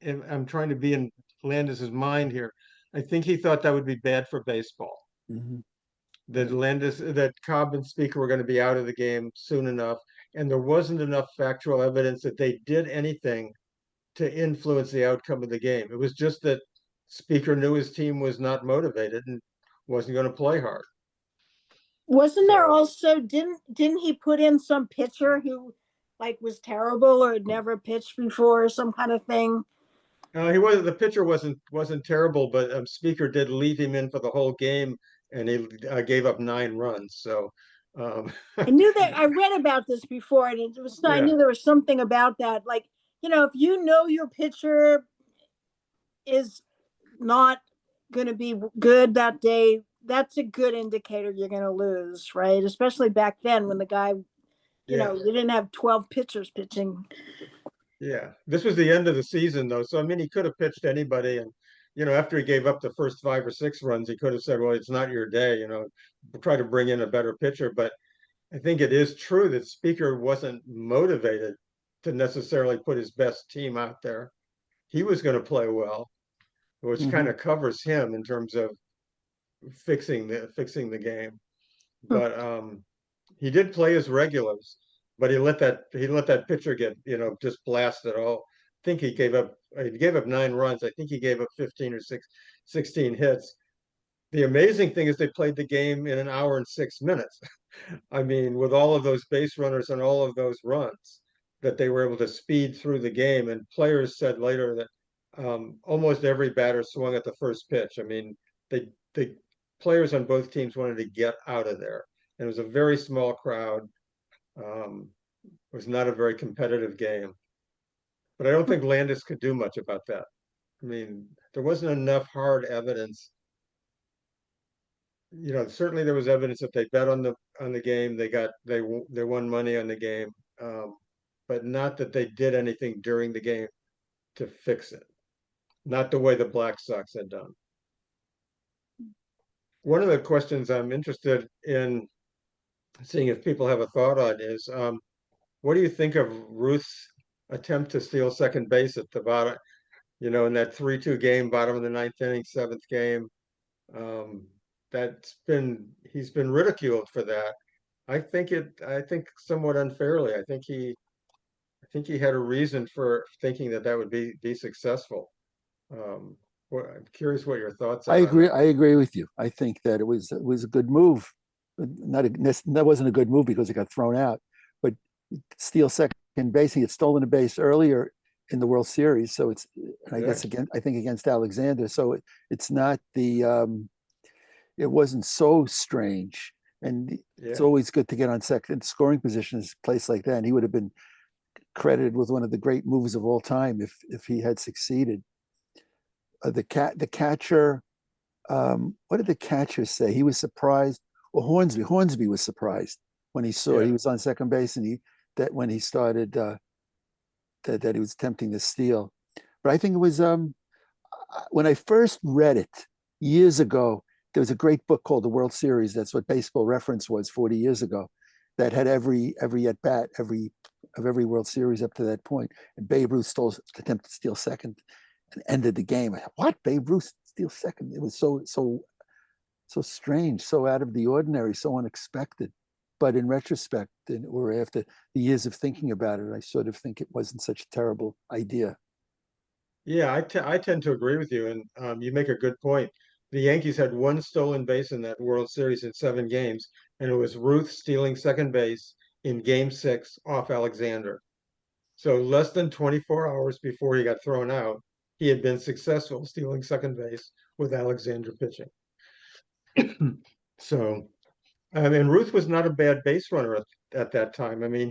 and I'm trying to be in Landis's mind here, I think he thought that would be bad for baseball. Mm-hmm. That Cobb and Speaker were going to be out of the game soon enough, and there wasn't enough factual evidence that they did anything to influence the outcome of the game. It was just that Speaker knew his team was not motivated and wasn't going to play hard. Wasn't there also didn't he put in some pitcher who was terrible or had never pitched before or some kind of thing? The pitcher wasn't terrible, but Speaker did leave him in for the whole game, and he gave up 9 runs. So I knew that I read about this before, and it was I knew there was something about that. If your pitcher is not going to be good that day, that's a good indicator you're going to lose, right? Especially back then when the guy, you didn't have 12 pitchers pitching. Yeah, this was the end of the season, though. So, I mean, he could have pitched anybody. And, after he gave up the first 5 or 6 runs, he could have said, well, it's not your day, try to bring in a better pitcher. But I think it is true that Speaker wasn't motivated to necessarily put his best team out there. He was going to play well, which kind of covers him in terms of fixing the game. But he did play his regulars, but he let that pitcher get just blasted. I think he gave up 9 runs. I think he gave up 15 or 16 hits. The amazing thing is they played the game in 1 hour and 6 minutes. I mean, with all of those base runners and all of those runs, that they were able to speed through the game. And players said later that almost every batter swung at the first pitch. I mean, the players on both teams wanted to get out of there. And it was a very small crowd. It was not a very competitive game. But I don't think Landis could do much about that. I mean, there wasn't enough hard evidence. Certainly there was evidence that they bet on the game, they won money on the game, but not that they did anything during the game to fix it. Not the way the Black Sox had done. One of the questions I'm interested in seeing if people have a thought on is, what do you think of Ruth's attempt to steal second base at the bottom, in that 3-2 game, bottom of the ninth inning, seventh game? Um, he's been ridiculed for that. I think somewhat unfairly. I think he had a reason for thinking that would be successful. Um, I'm curious what your thoughts are I on agree. that. I agree with you. I think that it was a good move. That wasn't a good move because it got thrown out. But steal second base, he had stolen a base earlier in the World Series, so it's I guess I think against Alexander. So it's not it wasn't so strange. And it's Yeah. always good to get on second scoring positions, a place like that. And he would have been credited with one of the great moves of all time if he had succeeded. The catcher. What did the catcher say? He was surprised. Well, Hornsby was surprised when he saw he was on second base, and when he started that he was attempting to steal. But I think it was when I first read it years ago. There was a great book called The World Series. That's what Baseball Reference was 40 years ago. That had every at bat, every World Series up to that point. And Babe Ruth attempted to steal second and ended the game. What? Babe Ruth steal second? It was so strange, so out of the ordinary, so unexpected. But in retrospect, or after the years of thinking about it, I sort of think it wasn't such a terrible idea. Yeah, I tend to agree with you, and you make a good point. The Yankees had one stolen base in that World Series in 7 games, and it was Ruth stealing second base in Game 6 off Alexander. So less than 24 hours before he got thrown out, he had been successful stealing second base with Alexander pitching. So, and Ruth was not a bad base runner at that time. I mean,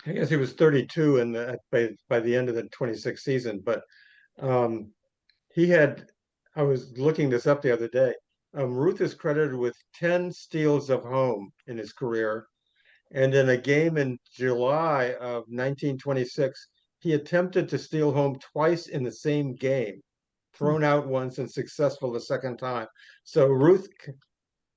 I guess he was 32 by the end of the 26th season, but um, he had, I was looking this up the other day. Ruth is credited with 10 steals of home in his career. And in a game in July of 1926, he attempted to steal home twice in the same game, thrown out once and successful the second time. So Ruth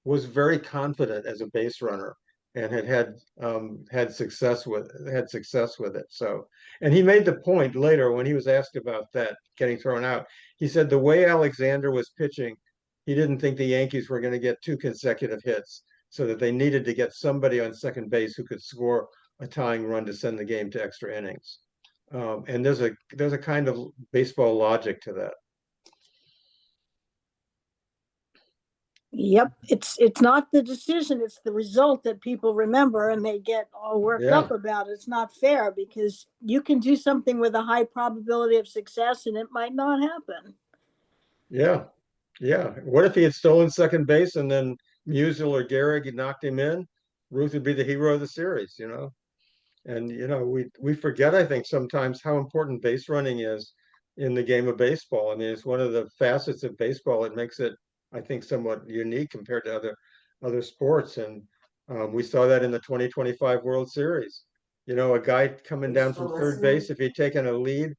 was very confident as a base runner and had success with it. So, and he made the point later when he was asked about that getting thrown out. He said the way Alexander was pitching, he didn't think the Yankees were going to get 2 consecutive hits, so that they needed to get somebody on second base who could score a tying run to send the game to extra innings. And there's a kind of baseball logic to that. Yep, it's not the decision, it's the result that people remember and they get all worked up about it. It's not fair because you can do something with a high probability of success and it might not happen. Yeah. Yeah. What if he had stolen second base and then Musial or Gehrig knocked him in? Ruth would be the hero of the series. And we forget, I think, sometimes how important base running is in the game of baseball. I mean, it's one of the facets of baseball. It makes it, I think, somewhat unique compared to other sports. And we saw that in the 2025 World Series. A guy coming down from third base, if he'd taken a lead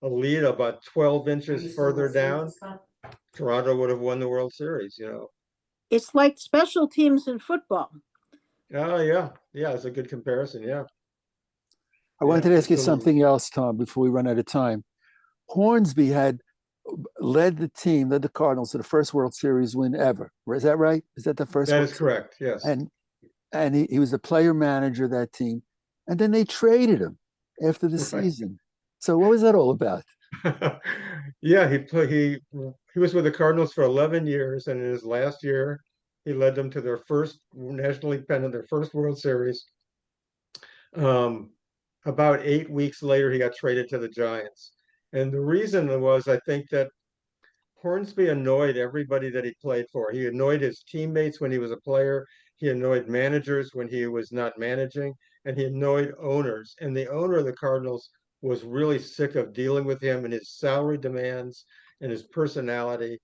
about 12 inches further down, Toronto would have won the World Series. It's like special teams in football. Oh, yeah. Yeah, it's a good comparison. Yeah. I wanted to ask you absolutely. something else, Tom, before we run out of time. Hornsby had led the Cardinals to the first World Series win ever. Is that right? Is that the first? That is correct. Yes. And he was the player manager of that team, and then they traded him after the season. So what was that all about? Yeah, he was with the Cardinals for 11 years, and in his last year, he led them to their first National League pennant, their first World Series. About 8 weeks later, he got traded to the Giants, and the reason was, I think, that Hornsby annoyed everybody that he played for. He annoyed his teammates when he was a player. He annoyed managers when he was not managing, and he annoyed owners. And the owner of the Cardinals was really sick of dealing with him and his salary demands and his personality.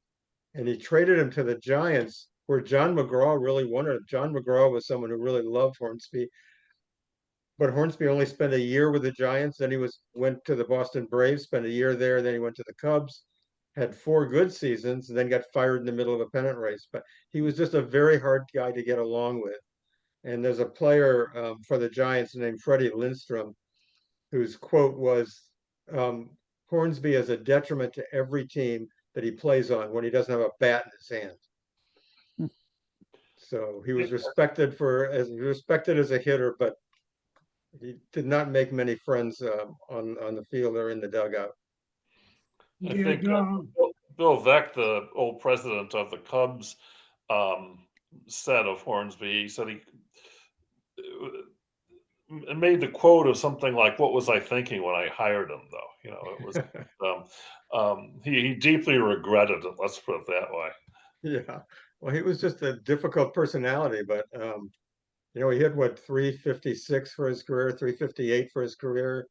And he traded him to the Giants, where John McGraw really wanted him. John McGraw was someone who really loved Hornsby, but Hornsby only spent a year with the Giants. Then he went to the Boston Braves, spent a year there. Then he went to the Cubs, had 4 good seasons, and then got fired in the middle of a pennant race. But he was just a very hard guy to get along with. And there's a player for the Giants named Freddie Lindstrom, whose quote was, Hornsby is a detriment to every team that he plays on when he doesn't have a bat in his hand. So he was respected as a hitter, but he did not make many friends on the field or in the dugout. I Did, think Bill Veeck, the old president of the Cubs, said of Hornsby, he said he made the quote of something like, "What was I thinking when I hired him?" Though, you know, it was he deeply regretted it. Let's put it that way. Yeah, well, he was just a difficult personality, but you know, he hit what, 356 for his career, 358 for his career,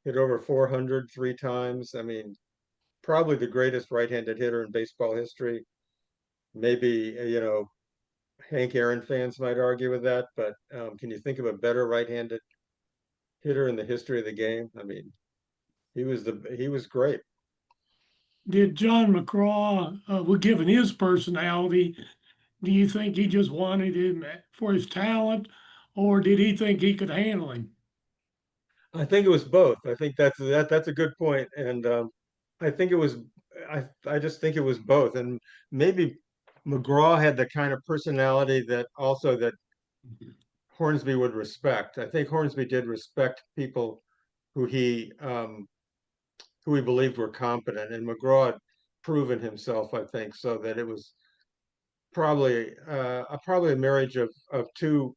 hit over 400 3 times. I mean, probably the greatest right-handed hitter in baseball history. Maybe, you know, Hank Aaron fans might argue with that, but can you think of a better right-handed hitter in the history of the game? I mean, he was great. did John McCraw, well, given his personality, do you think he just wanted him for his talent, or did he think he could handle him? I think it was both. I think that's a good point, and I think it was. I just think it was both, and maybe McGraw had the kind of personality that also that Hornsby would respect. I think Hornsby did respect people who he believed were competent, and McGraw had proven himself. I think so that it was probably a marriage of two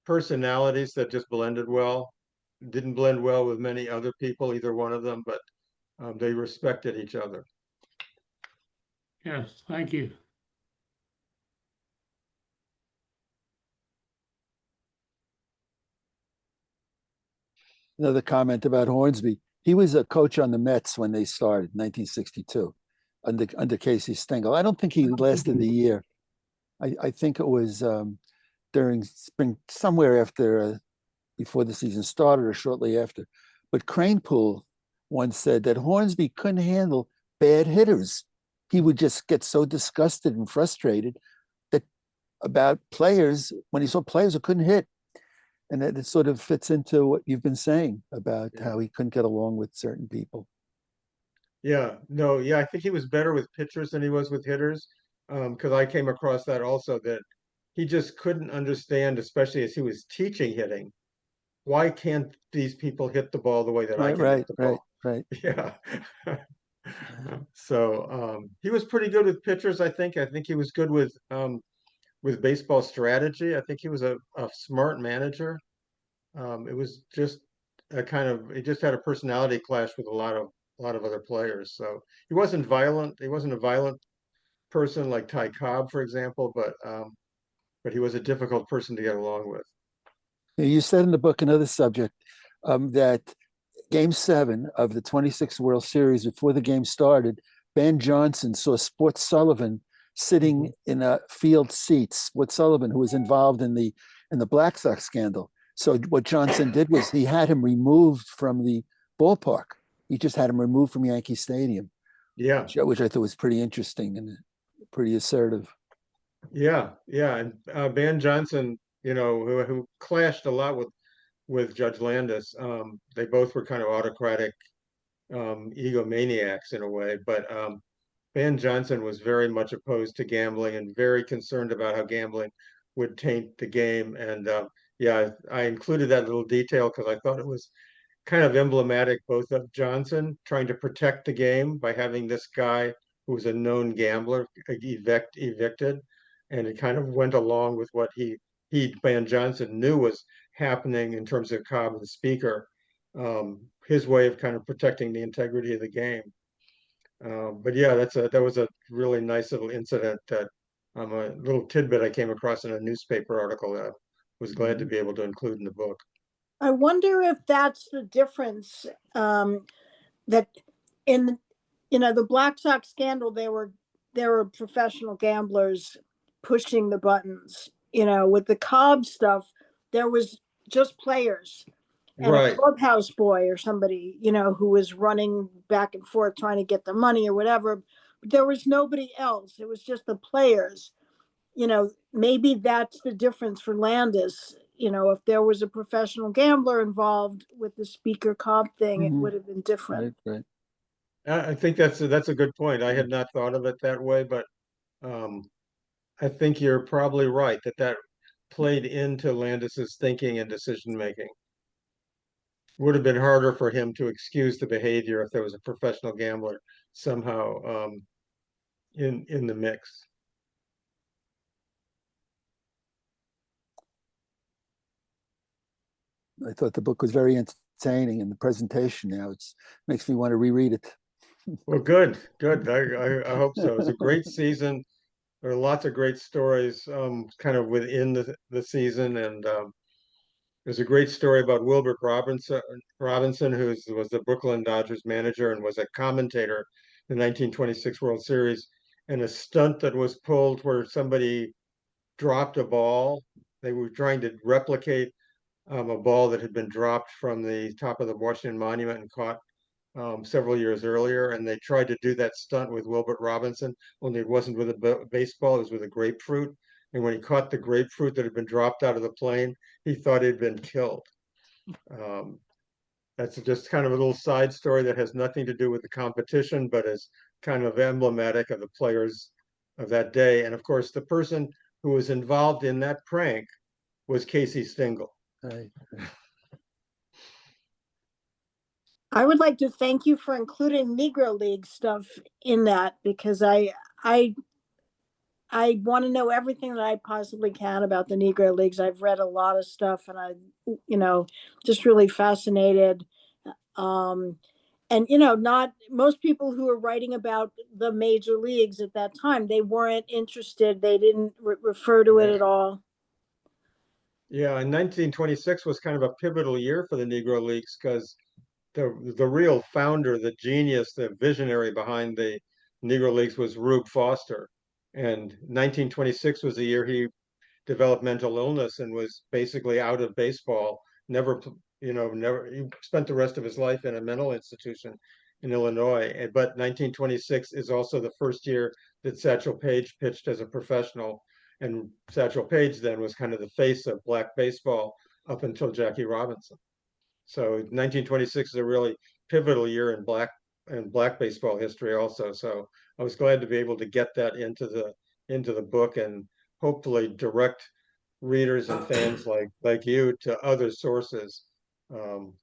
personalities that just blended well. Didn't blend well with many other people, either one of them, but they respected each other. Yes, thank you. Another comment about Hornsby. He was a coach on the Mets when they started, 1962, under Casey Stengel. I don't think he lasted the year. I think it was during spring, somewhere after, before the season started or shortly after. But Cranepool once said that Hornsby couldn't handle bad hitters. He would just get so disgusted and frustrated that about players, when he saw players who couldn't hit. And that it sort of fits into what you've been saying about how he couldn't get along with certain people. Yeah, no, yeah, I think he was better with pitchers than he was with hitters. Because I came across that also, that he just couldn't understand, especially as he was teaching hitting, why can't these people hit the ball the way that I can hit the ball? Right. Yeah. So he was pretty good with pitchers, I think. I think he was good with baseball strategy. I think he was a smart manager. It was just he just had a personality clash with a lot of other players. So he wasn't violent. He wasn't a violent person like Ty Cobb, for example, but he was a difficult person to get along with. You said in the book, another subject, that Game 7 of the 26th World Series, before the game started, Ben Johnson saw Sport Sullivan sitting in a field seat. Sport Sullivan, who was involved in the Black Sox scandal. So what Johnson did was he had him removed from the ballpark. He just had him removed from Yankee Stadium. Yeah, which I thought was pretty interesting and pretty assertive. yeah, and Van Johnson, you know, who clashed a lot with Judge Landis. They both were kind of autocratic egomaniacs in a way, but Van Johnson was very much opposed to gambling and very concerned about how gambling would taint the game. And yeah, I included that little detail because I thought it was kind of emblematic both of Johnson trying to protect the game by having this guy who was a known gambler evicted, and it kind of went along with what Van Johnson knew was happening in terms of Cobb and the speaker, his way of kind of protecting the integrity of the game. But yeah, that was a really nice little incident that a little tidbit I came across in a newspaper article that I was glad to be able to include in the book. I wonder if that's the difference, that in, the Black Sox scandal, there were professional gamblers pushing the buttons. With the Cobb stuff, there was just players and a Right. clubhouse boy or somebody, who was running back and forth trying to get the money or whatever. But there was nobody else. It was just the players. Maybe that's the difference for Landis. If there was a professional gambler involved with the Speaker Cobb thing, it Mhm. would have been different. Right. I think that's a good point. I had not thought of it that way, but um, I think you're probably right that played into Landis's thinking and decision making. Would have been harder for him to excuse the behavior if there was a professional gambler somehow in the mix. I thought the book was very entertaining, and the presentation now makes me want to reread it. Well, good. I hope so. It's a great season. There are lots of great stories, kind of within the season, and there's a great story about Wilbert Robinson, who was the Brooklyn Dodgers manager and was a commentator in the 1926 World Series, and a stunt that was pulled where somebody dropped a ball. They were trying to replicate a ball that had been dropped from the top of the Washington Monument and caught several years earlier, and they tried to do that stunt with Wilbert Robinson, only it wasn't with a baseball, it was with a grapefruit. And when he caught the grapefruit that had been dropped out of the plane, he thought he'd been killed. Um, that's just kind of a little side story that has nothing to do with the competition, but is kind of emblematic of the players of that day. And of course, the person who was involved in that prank was Casey Stengel. Right. I would like to thank you for including Negro League stuff in that, because I want to know everything that I possibly can about the Negro Leagues. I've read a lot of stuff, and just really fascinated. And not most people who were writing about the major leagues at that time, they weren't interested. They didn't refer to it at all. Yeah, and 1926 was kind of a pivotal year for the Negro Leagues because the real founder, the genius, the visionary behind the Negro Leagues was Rube Foster. And 1926 was the year he developed mental illness and was basically out of baseball. Never. He spent the rest of his life in a mental institution in Illinois. But 1926 is also the first year that Satchel Paige pitched as a professional. And Satchel Paige then was kind of the face of black baseball up until Jackie Robinson. So 1926 is a really pivotal year in black baseball history also. So I was glad to be able to get that into the book and hopefully direct readers and fans like you to um,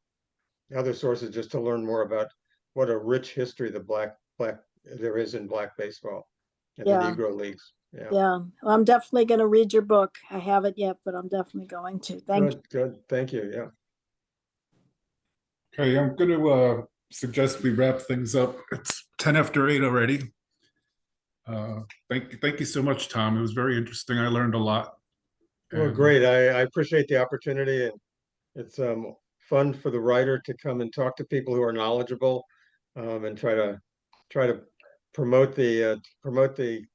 other sources just to learn more about what a rich history the black there is in black baseball and the Yeah. Negro Leagues. Yeah. Yeah. Well, I'm definitely going to read your book. I haven't yet, but I'm definitely going to. Thank you. Good. Thank you. Yeah. Okay, I'm going to suggest we wrap things up. It's 10 after 8 already. Thank you so much, Tom. It was very interesting. I learned a lot. Well, And great. I appreciate the opportunity, and it's fun for the writer to come and talk to people who are knowledgeable, and try to promote the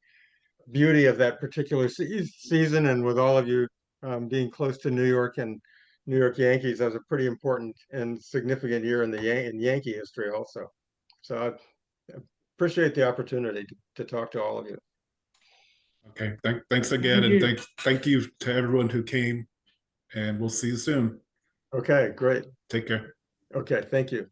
beauty of that particular season. And with all of you being close to New York and New York Yankees, that was a pretty important and significant year in in Yankee history also. So I appreciate the opportunity to talk to all of you. okay, thanks again, Thank and you. thank you to everyone who came. And we'll see you soon. Okay, great. Take care. Okay, thank you.